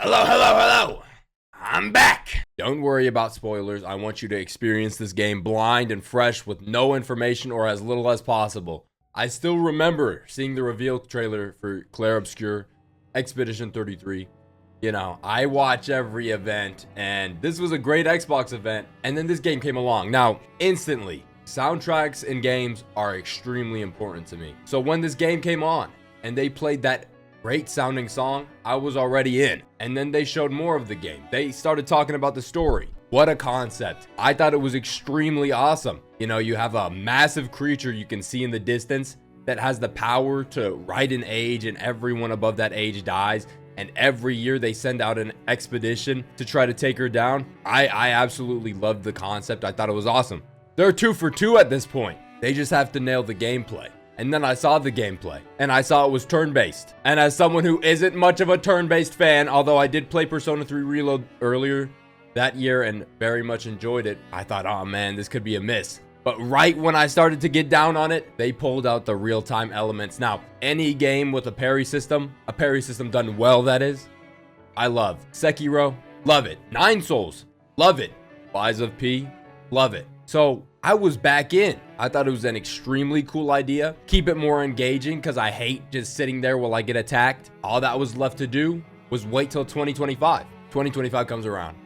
Hello, hello, hello. I'm back. Don't worry about spoilers. I want you to experience this game blind and fresh with no information or as little as possible. I still remember seeing the reveal trailer for Clair Obscur Expedition 33. You know, I watch every event, and this was a great Xbox event, and then this game came along. Now, instantly, soundtracks in games are extremely important to me. So when this game came on, and they played that great sounding song, I was already in. And then they showed more of the game. They started talking about the story. What a concept. I thought it was extremely awesome. You know, you have a massive creature you can see in the distance that has the power to write an age, and everyone above that age dies. And every year they send out an expedition to try to take her down. I absolutely loved the concept. I thought it was awesome. They're 2 for 2 at this point. They just have to nail the gameplay. And then I saw the gameplay, and I saw it was turn-based. And as someone who isn't much of a turn-based fan, although I did play Persona 3 Reload earlier that year and very much enjoyed it, I thought, oh man, this could be a miss. But right when I started to get down on it, they pulled out the real-time elements. Now, any game with a parry system done well, that is, I love. Sekiro, love it. Nine Souls, love it. Lies of P, love it. So I was back in. I thought it was an extremely cool idea. Keep it more engaging because I hate just sitting there while I get attacked. All that was left to do was wait till 2025. 2025 comes around.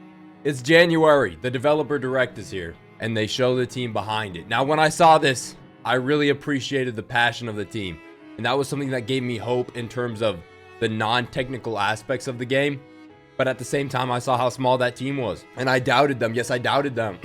It's January. The developer direct is here, and they show the team behind it. Now, when I saw this, I really appreciated the passion of the team, and that was something that gave me hope in terms of the non-technical aspects of the game. But at the same time, I saw how small that team was, and I doubted them. Yes, I doubted them.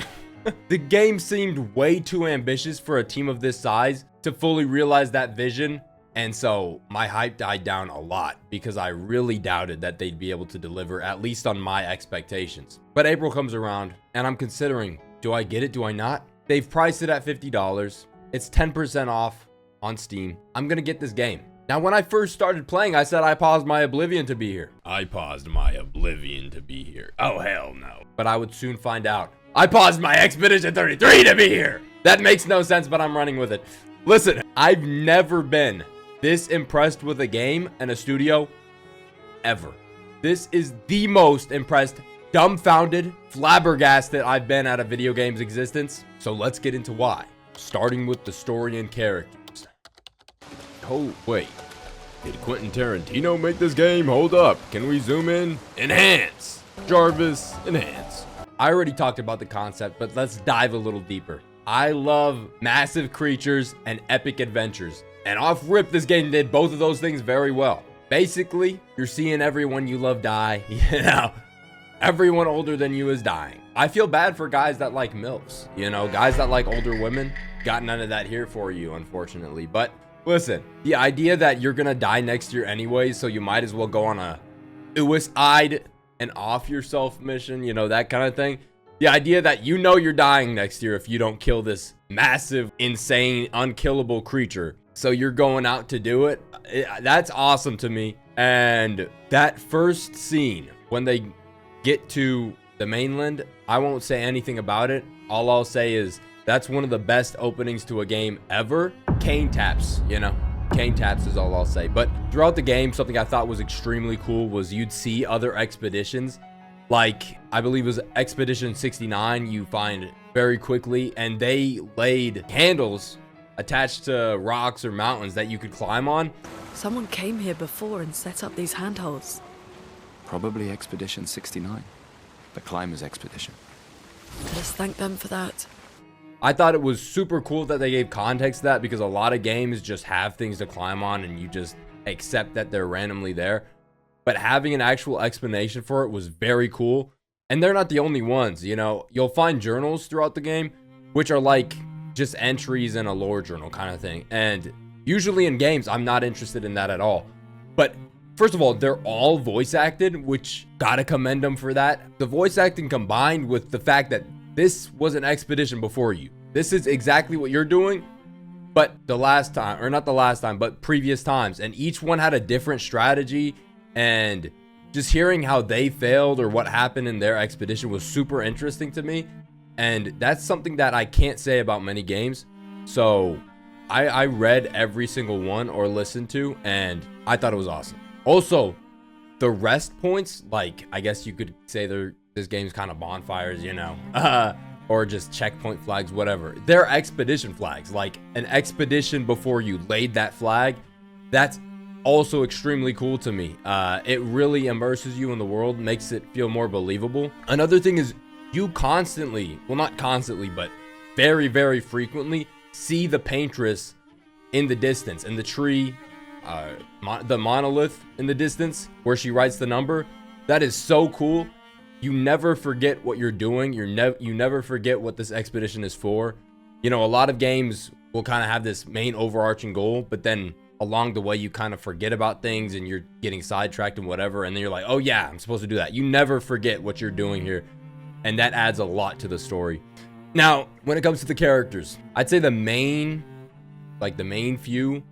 The game seemed way too ambitious for a team of this size to fully realize that vision, and so my hype died down a lot because I really doubted that they'd be able to deliver, at least on my expectations. But April comes around, and I'm considering, do I get it? Do I not? They've priced it at $50. It's 10% off on Steam. I'm gonna get this game. Now, when I first started playing, I said I paused my Oblivion to be here. I paused my Oblivion to be here. Oh, hell no. But I would soon find out. I paused my Expedition 33 to be here. That makes no sense, but I'm running with it. Listen, I've never been this impressed with a game and a studio ever. This is the most impressed, dumbfounded, flabbergasted I've been at a video game's existence. So let's get into why. Starting with the story and characters. Oh, wait. Did Quentin Tarantino make this game? Hold up. Can we zoom in? Enhance. Jarvis, enhance. I already talked about the concept, but let's dive a little deeper. I love massive creatures and epic adventures. And off rip, this game did both of those things very well. Basically, you're seeing everyone you love die. You know, everyone older than you is dying. I feel bad for guys that like MILFs. You know, guys that like older women. Got none of that here for you, unfortunately. But listen, the idea that you're gonna die next year anyways, so you might as well go on a suicide and off yourself mission, you know, that kind of thing. The idea that you know you're dying next year if you don't kill this massive, insane, unkillable creature, so you're going out to do it, that's awesome to me. And that first scene when they get to the mainland, I won't say anything about it. All I'll say is that's one of the best openings to a game ever. Cane taps, you know. Cane taps is all I'll say. But throughout the game, something I thought was extremely cool was you'd see other expeditions. Like, I believe it was Expedition 69 you find very quickly. And they laid handles attached to rocks or mountains that you could climb on. Someone came here before and set up these handholds. Probably Expedition 69. The Climbers Expedition. Let us thank them for that. I thought it was super cool that they gave context to that, because a lot of games just have things to climb on and you just accept that they're randomly there. But having an actual explanation for it was very cool. And they're not the only ones, you know. You'll find journals throughout the game, which are like just entries in a lore journal kind of thing. And usually in games, I'm not interested in that at all. But first of all, they're all voice acted, which gotta commend them for that. The voice acting combined with the fact that this was an expedition before you. This is exactly what you're doing, but the last time, or not the last time, but previous times. And each one had a different strategy, and just hearing how they failed or what happened in their expedition was super interesting to me. And that's something that I can't say about many games. So I read every single one or listened to, and I thought it was awesome. Also, The rest points, like, I guess you could say this game's kind of bonfires, you know, or just checkpoint flags, whatever. They're expedition flags, like an expedition before you laid that flag. That's also extremely cool to me. It really immerses you in the world, makes it feel more believable. Another thing is you constantly, well, not constantly, but very, very frequently see the paintress in the distance, in the tree, the monolith in the distance where she writes the number. That is so cool. You never forget what you're doing. You never forget what this expedition is for. You know, a lot of games will kind of have this main overarching goal, but then along the way you kind of forget about things and you're getting sidetracked and whatever, and then you're like, oh yeah, I'm supposed to do that. You never forget what you're doing here, and that adds a lot to the story. Now, when it comes to the characters, I'd say the main few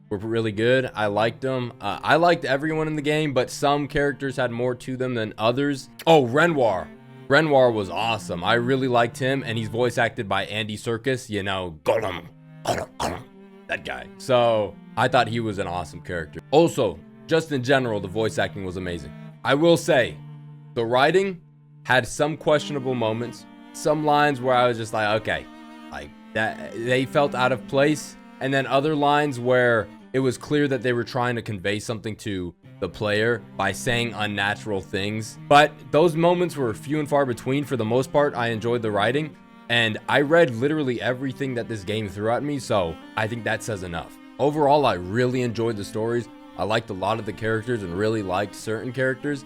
were really good. I liked them. I liked everyone in the game, but some characters had more to them than others. Oh, Renoir. Renoir was awesome. I really liked him, and he's voice acted by Andy Serkis. You know, Gollum, that guy. So I thought he was an awesome character. Also, just in general, the voice acting was amazing. I will say, the writing had some questionable moments. Some lines where I was just like, okay, like that, they felt out of place. And then other lines where it was clear that they were trying to convey something to the player by saying unnatural things. But those moments were few and far between. For the most part, I enjoyed the writing, and I read literally everything that this game threw at me, so I think that says enough. Overall, I really enjoyed the stories. I liked a lot of the characters and really liked certain characters,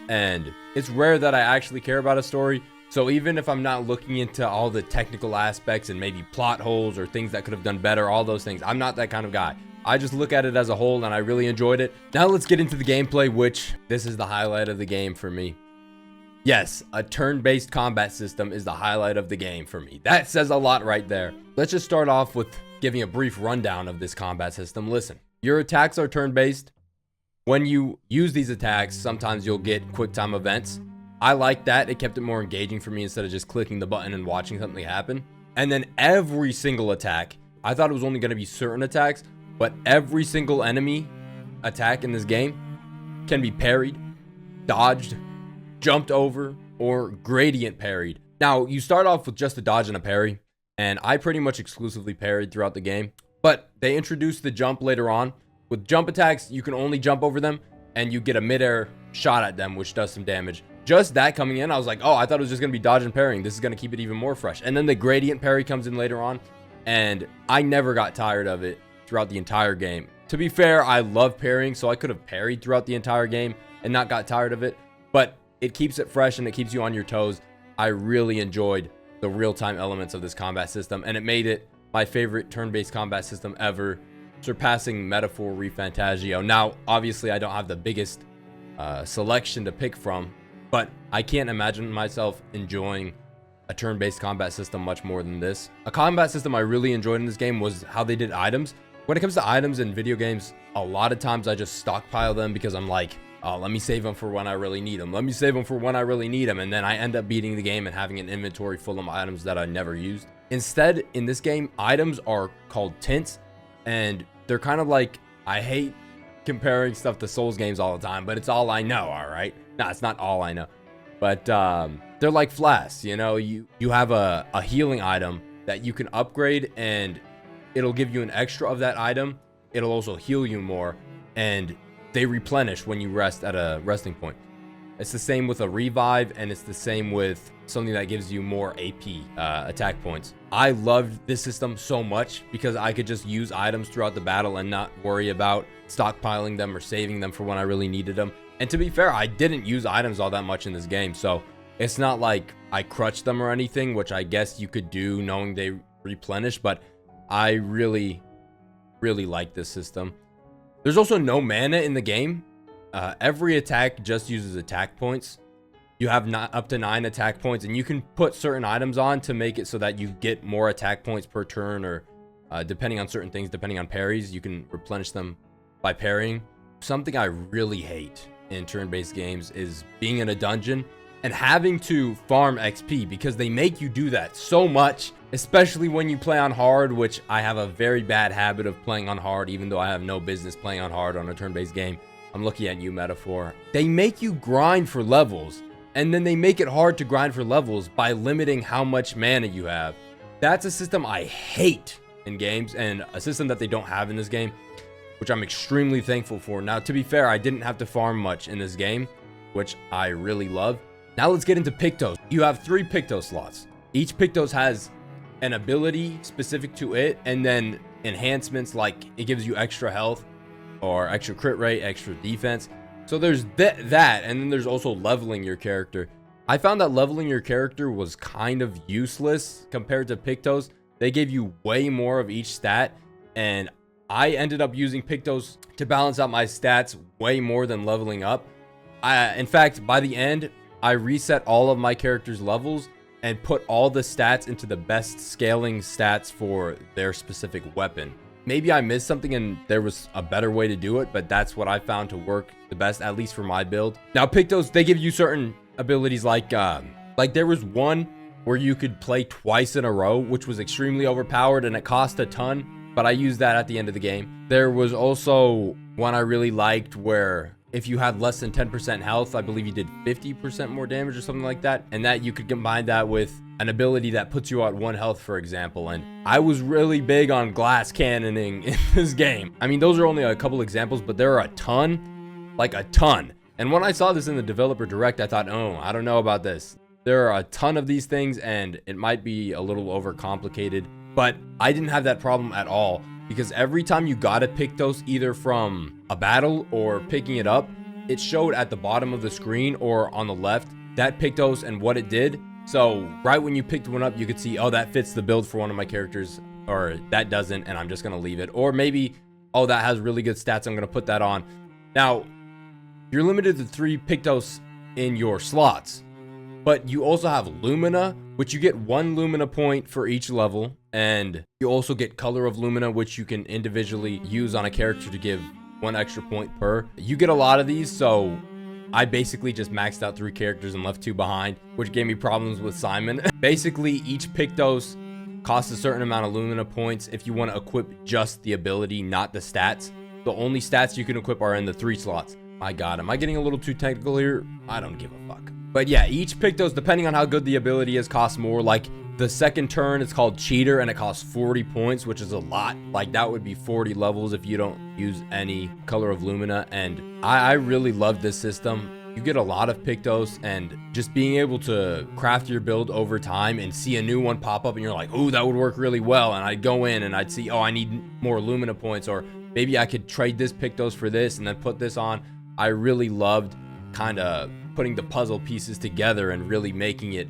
and it's rare that I actually care about a story. So even if I'm not looking into all the technical aspects and maybe plot holes or things that could have done better, all those things, I'm not that kind of guy. I just look at it as a whole, and I really enjoyed it. Now let's get into the gameplay, which this is the highlight of the game for me. Yes, a turn-based combat system is the highlight of the game for me. That says a lot right there. Let's just start off with giving a brief rundown of this combat system. Listen, your attacks are turn-based. When you use these attacks, sometimes you'll get quick time events. I like that. It kept it more engaging for me instead of just clicking the button and watching something happen. And then every single attack, I thought it was only going to be certain attacks, but every single enemy attack in this game can be parried, dodged, jumped over, or gradient parried. Now, you start off with just a dodge and a parry, and I pretty much exclusively parried throughout the game, but they introduced the jump later on. With jump attacks, you can only jump over them, and you get a midair shot at them, which does some damage. Just that coming in, I was like, oh, I thought it was just going to be dodge and parrying. This is going to keep it even more fresh. And then the gradient parry comes in later on, and I never got tired of it throughout the entire game. To be fair, I love parrying, so I could have parried throughout the entire game and not got tired of it, but it keeps it fresh and it keeps you on your toes. I really enjoyed the real-time elements of this combat system, and it made it my favorite turn-based combat system ever, surpassing Metaphor ReFantazio. Now, obviously, I don't have the biggest selection to pick from, but I can't imagine myself enjoying a turn-based combat system much more than this. A combat system I really enjoyed in this game was how they did items. When it comes to items in video games, a lot of times I just stockpile them because I'm like, oh, let me save them for when I really need them. Let me save them for when I really need them. And then I end up beating the game and having an inventory full of items that I never used. Instead, in this game, items are called tints, and they're kind of like, I hate comparing stuff to Souls games all the time, but it's all I know, all right? Nah, it's not all I know. But they're like flasks, you know? You have a healing item that you can upgrade, and it'll give you an extra of that item. It'll also heal you more, and they replenish when you rest at a resting point. It's the same with a revive, and it's the same with something that gives you more AP attack points. I loved this system so much because I could just use items throughout the battle and not worry about stockpiling them or saving them for when I really needed them. And to be fair, I didn't use items all that much in this game, so it's not like I crutched them or anything, which I guess you could do knowing they replenish, but I really, really like this system. There's also no mana in the game. Every attack just uses attack points. You have up to 9 attack points, and you can put certain items on to make it so that you get more attack points per turn, or depending on certain things, depending on parries, you can replenish them by parrying. Something I really hate in turn-based games is being in a dungeon and having to farm XP, because they make you do that so much, especially when you play on hard, which I have a very bad habit of playing on hard, even though I have no business playing on hard on a turn-based game. I'm looking at you, Metaphor. They make you grind for levels, and then they make it hard to grind for levels by limiting how much mana you have. That's a system I hate in games, and a system that they don't have in this game, which I'm extremely thankful for. Now, to be fair, I didn't have to farm much in this game, which I really love. Now let's get into Pictos. You have 3 Pictos slots. Each Pictos has an ability specific to it, and then enhancements like it gives you extra health or extra crit rate, extra defense. So there's that, and then there's also leveling your character. I found that leveling your character was kind of useless compared to Pictos. They gave you way more of each stat, and I ended up using Pictos to balance out my stats way more than leveling up. In fact, by the end, I reset all of my character's levels and put all the stats into the best scaling stats for their specific weapon. Maybe I missed something and there was a better way to do it, but that's what I found to work the best, at least for my build. Now, Pictos, they give you certain abilities like there was one where you could play twice in a row, which was extremely overpowered and it cost a ton, but I used that at the end of the game. There was also one I really liked where if you had less than 10% health, I believe you did 50% more damage or something like that. And that you could combine that with an ability that puts you at 1 health, for example. And I was really big on glass cannoning in this game. I mean, those are only a couple examples, but there are a ton, like a ton. And when I saw this in the developer direct, I thought, oh, I don't know about this. There are a ton of these things and it might be a little overcomplicated, but I didn't have that problem at all. Because every time you got a Pictos, either from a battle or picking it up, it showed at the bottom of the screen or on the left that Pictos and what it did. So right when you picked one up, you could see, oh, that fits the build for one of my characters, or that doesn't, and I'm just going to leave it. Or maybe, oh, that has really good stats, I'm going to put that on. Now, you're limited to 3 Pictos in your slots, but you also have Lumina, which you get 1 Lumina point for each level. And you also get Color of Lumina, which you can individually use on a character to give 1 extra point per. You get a lot of these, so I basically just maxed out 3 characters and left 2 behind, which gave me problems with Simon. Basically, each Pictos costs a certain amount of Lumina points if you want to equip just the ability, not the stats. The only stats you can equip are in the 3 slots. My God, am I getting a little too technical here? I don't give a fuck. But yeah, each Pictos, depending on how good the ability is, costs more. Like, the second turn is called Cheater, and it costs 40 points, which is a lot. Like, that would be 40 levels if you don't use any Color of Lumina. And I really love this system. You get a lot of Pictos, and just being able to craft your build over time and see a new one pop up, and you're like, ooh, that would work really well. And I'd go in and I'd see, oh, I need more Lumina points, or maybe I could trade this Pictos for this and then put this on. I really loved kind of putting the puzzle pieces together and really making it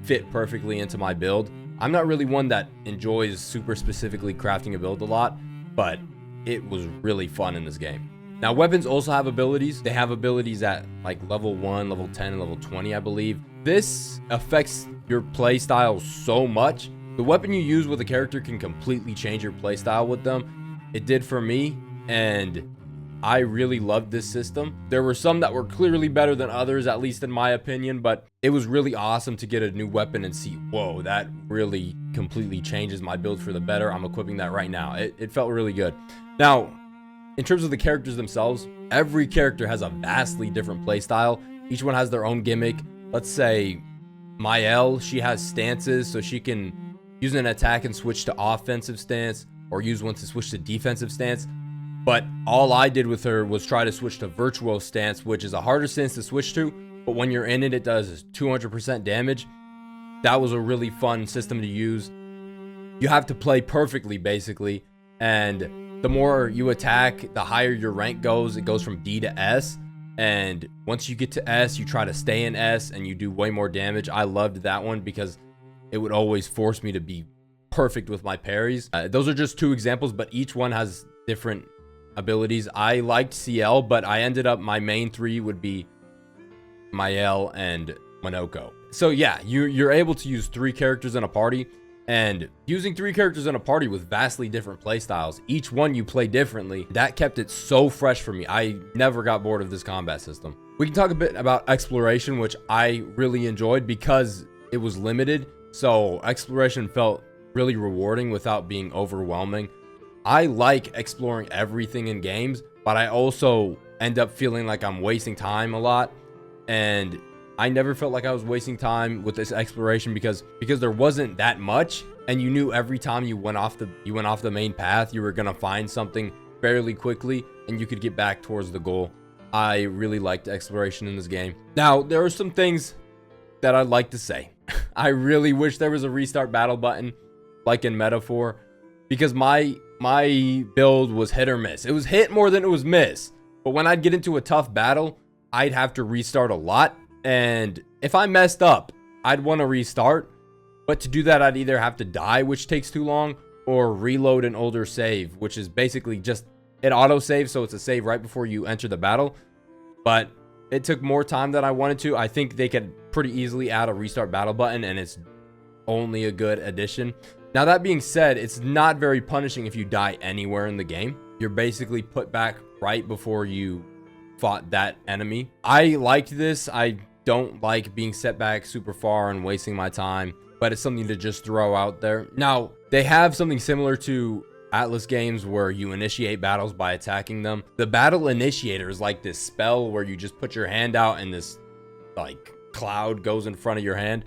fit perfectly into my build. I'm not really one that enjoys super specifically crafting a build a lot, but it was really fun in this game. Now, weapons also have abilities. They have abilities at like level 1, level 10, and level 20, I believe. This affects your play style so much. The weapon you use with a character can completely change your play style with them. It did for me, and I really loved this system. There were some that were clearly better than others, at least in my opinion, but it was really awesome to get a new weapon and see, whoa, that really completely changes my build for the better. I'm equipping that right now. It felt really good. Now, in terms of the characters themselves, every character has a vastly different playstyle. Each one has their own gimmick. Let's say Mael, she has stances, so she can use an attack and switch to offensive stance, or use one to switch to defensive stance. But all I did with her was try to switch to Virtuoso stance, which is a harder stance to switch to, but when you're in it, it does 200% damage. That was a really fun system to use. You have to play perfectly, basically, and the more you attack, the higher your rank goes. It goes from D to S, and once you get to S, you try to stay in S, and you do way more damage. I loved that one because it would always force me to be perfect with my parries. Those are just 2 examples, but each one has different abilities. I liked CL, but I ended up, my main 3 would be Mael and Monoko. So yeah, you're able to use 3 characters in a party, and using 3 characters in a party with vastly different playstyles, each one you play differently, that kept it so fresh for me. I never got bored of this combat system. We can talk a bit about exploration, which I really enjoyed because it was limited, so exploration felt really rewarding without being overwhelming. I like exploring everything in games, but I also end up feeling like I'm wasting time a lot. And I never felt like I was wasting time with this exploration because there wasn't that much, and you knew every time you went off the main path, you were gonna find something fairly quickly, and you could get back towards the goal. I really liked exploration in this game. Now, there are some things that I'd like to say. I really wish there was a restart battle button, like in Metaphor, because my build was hit or miss. It was hit more than it was miss. But when I'd get into a tough battle, I'd have to restart a lot. And if I messed up, I'd want to restart. But to do that, I'd either have to die, which takes too long, or reload an older save, which is basically just it auto saves, so it's a save right before you enter the battle. But it took more time than I wanted to. I think they could pretty easily add a restart battle button, and it's only a good addition. Now, that being said, it's not very punishing if you die anywhere in the game. You're basically put back right before you fought that enemy. I liked this. I don't like being set back super far and wasting my time, but it's something to just throw out there. Now, they have something similar to Atlas games where you initiate battles by attacking them. The battle initiator is like this spell where you just put your hand out and this like cloud goes in front of your hand.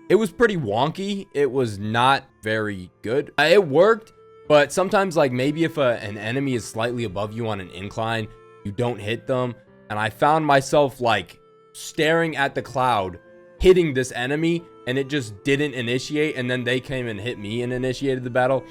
It was pretty wonky. It was not very good. It worked, but sometimes like maybe if an enemy is slightly above you on an incline, you don't hit them. And I found myself like staring at the cloud, hitting this enemy, and it just didn't initiate. And then they came and hit me and initiated the battle.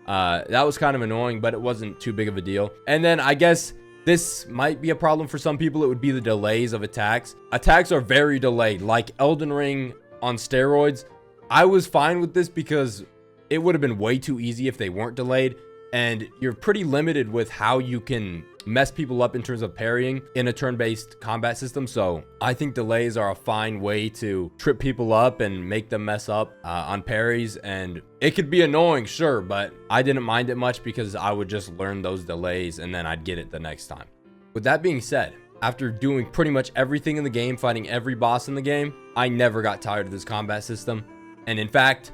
That was kind of annoying, but it wasn't too big of a deal. And then I guess this might be a problem for some people. It would be the delays of attacks. Attacks are very delayed, like Elden Ring on steroids. I was fine with this because it would have been way too easy if they weren't delayed. And you're pretty limited with how you can mess people up in terms of parrying in a turn-based combat system. So I think delays are a fine way to trip people up and make them mess up on parries. And it could be annoying, sure, but I didn't mind it much because I would just learn those delays and then I'd get it the next time. With that being said, after doing pretty much everything in the game, fighting every boss in the game, I never got tired of this combat system. And in fact,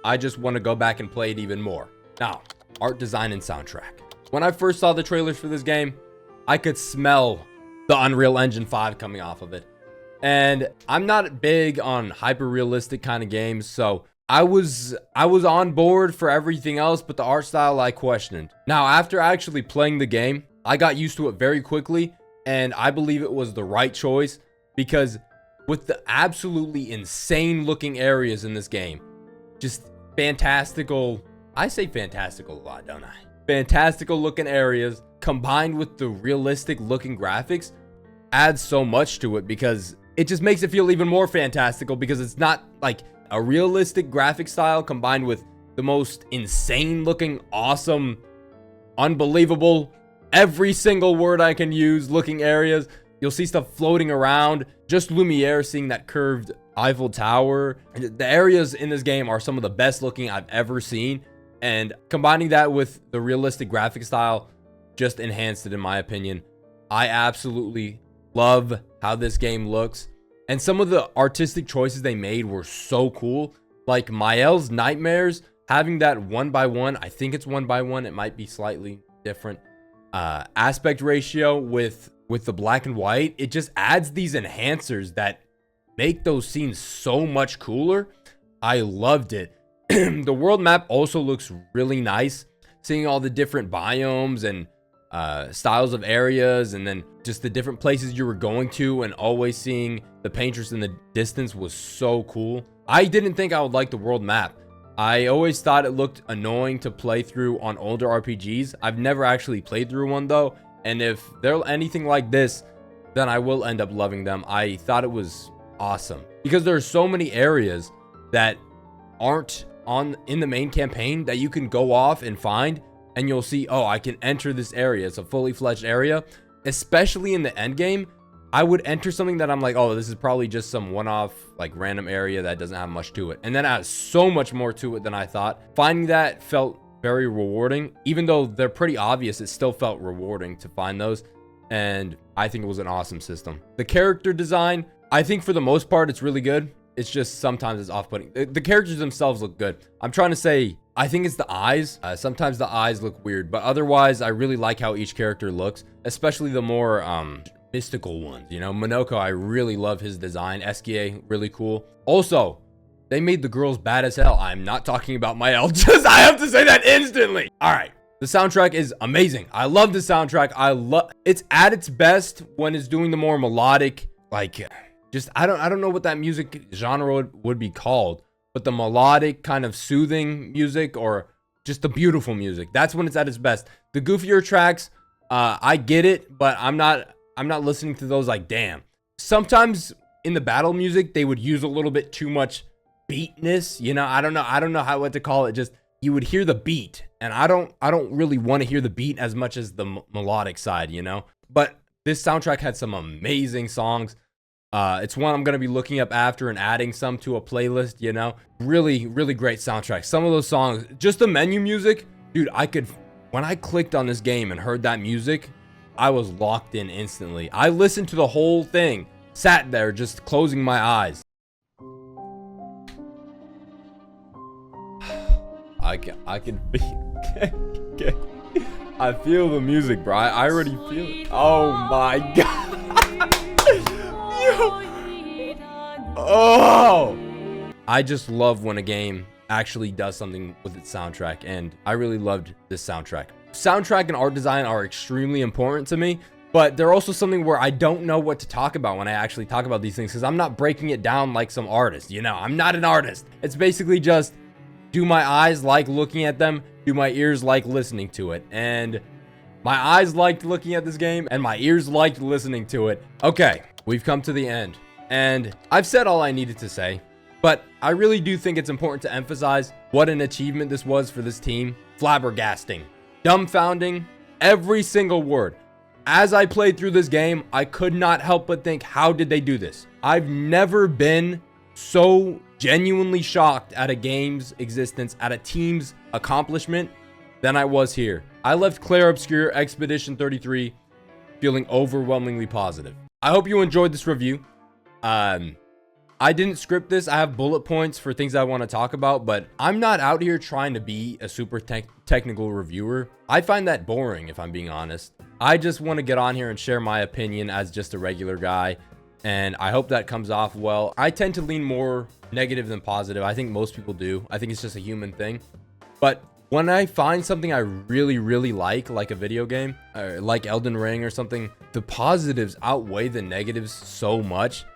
I just want to go back and play it even more. Now, art design and soundtrack. When I first saw the trailers for this game, I could smell the Unreal Engine 5 coming off of it. And I'm not big on hyper-realistic kind of games, so I was on board for everything else, but the art style I questioned. Now, after actually playing the game, I got used to it very quickly, and I believe it was the right choice because with the absolutely insane looking areas in this game, just fantastical, I say fantastical a lot, don't I? Fantastical looking areas combined with the realistic looking graphics adds so much to it because it just makes it feel even more fantastical because it's not like a realistic graphic style combined with the most insane looking, awesome, unbelievable, every single word I can use looking areas. You'll see stuff floating around. Just Lumiere seeing that curved Eiffel Tower. The areas in this game are some of the best looking I've ever seen. And combining that with the realistic graphic style just enhanced it in my opinion. I absolutely love how this game looks. And some of the artistic choices they made were so cool. Like Mael's Nightmares, having that 1:1, I think it's 1:1, it might be slightly different. Aspect ratio with the black and white, it just adds these enhancers that make those scenes so much cooler. I loved it. The world map also looks really nice, seeing all the different biomes and styles of areas, and then just the different places you were going to, and always seeing the painters in the distance was so cool. I didn't think I would like the world map. I always thought it looked annoying to play through on older RPGs. I've never actually played through one though, and if they're anything like this, then I will end up loving them. I thought it was awesome because there are so many areas that aren't in the main campaign that you can go off and find, and you'll see, oh, I can enter this area. It's a fully fledged area. Especially in the end game, I would enter something that I'm like, oh, this is probably just some one-off like random area that doesn't have much to it, and then it has so much more to it than I thought. Finding that felt very rewarding. Even though they're pretty obvious, it still felt rewarding to find those, and I think it was an awesome system. The character design, I think for the most part it's really good. It's just sometimes it's off-putting. The characters themselves look good. I'm trying to say I think it's the eyes. Sometimes the eyes look weird, but otherwise I really like how each character looks, especially the more mystical ones. You know, Monoko, I really love his design. Eskie, really cool. Also, they made the girls bad as hell. I'm not talking about my just I have to say that instantly. All right. The soundtrack is amazing. I love the soundtrack. It's at its best when it's doing the more melodic, like just I don't know what that music genre would be called, but the melodic kind of soothing music or just the beautiful music. That's when it's at its best. The goofier tracks, I get it, but I'm not listening to those like damn. Sometimes in the battle music, they would use a little bit too much beatness, you know. I don't know what to call it. Just you would hear the beat, and I don't really want to hear the beat as much as the melodic side, you know. But this soundtrack had some amazing songs. It's one I'm gonna be looking up after and adding some to a playlist, you know. Really great soundtrack. Some of those songs, just the menu music, dude. When I clicked on this game and heard that music, I was locked in instantly. I listened to the whole thing, sat there just closing my eyes. I can feel I feel the music, bro. I already feel it. Oh my god. Oh, I just love when a game actually does something with its soundtrack, and I really loved this soundtrack. Soundtrack and art design are extremely important to me, but they're also something where I don't know what to talk about when I actually talk about these things, because I'm not breaking it down like some artist, you know. I'm not an artist. It's basically just, do my eyes like looking at them? Do my ears like listening to it? And my eyes liked looking at this game, and my ears liked listening to it. Okay, we've come to the end, and I've said all I needed to say, but I really do think it's important to emphasize what an achievement this was for this team. Flabbergasting, dumbfounding, every single word. As I played through this game, I could not help but think, how did they do this? I've never been so genuinely shocked at a game's existence, at a team's accomplishment, than I was here. I left Clair Obscur Expedition 33 feeling overwhelmingly positive. I hope you enjoyed this review. I didn't script this. I have bullet points for things I want to talk about, but I'm not out here trying to be a super technical reviewer. I find that boring, if I'm being honest. I just want to get on here and share my opinion as just a regular guy, and I hope that comes off well. I tend to lean more negative than positive. I think most people do. I think it's just a human thing. But when I find something I really like a video game, like Elden Ring or something, the positives outweigh the negatives so much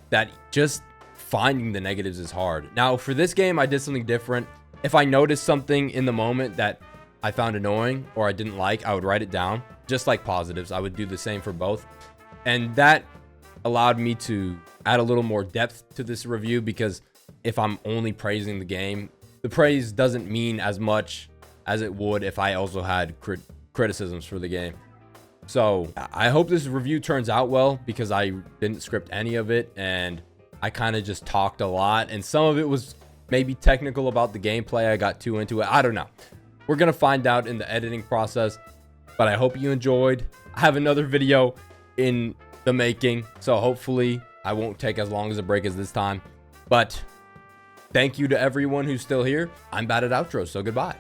that just finding the negatives is hard. Now, for this game, I did something different. If I noticed something in the moment that I found annoying or I didn't like, I would write it down. Just like positives, I would do the same for both. And that allowed me to add a little more depth to this review, because if I'm only praising the game, the praise doesn't mean as much as it would if I also had criticisms for the game. So I hope this review turns out well, because I didn't script any of it and I kind of just talked a lot, and some of it was maybe technical about the gameplay. I got too into it. I don't know. We're going to find out in the editing process, but I hope you enjoyed. I have another video in the making, so hopefully I won't take as long as a break as this time. But thank you to everyone who's still here. I'm bad at outros, so goodbye.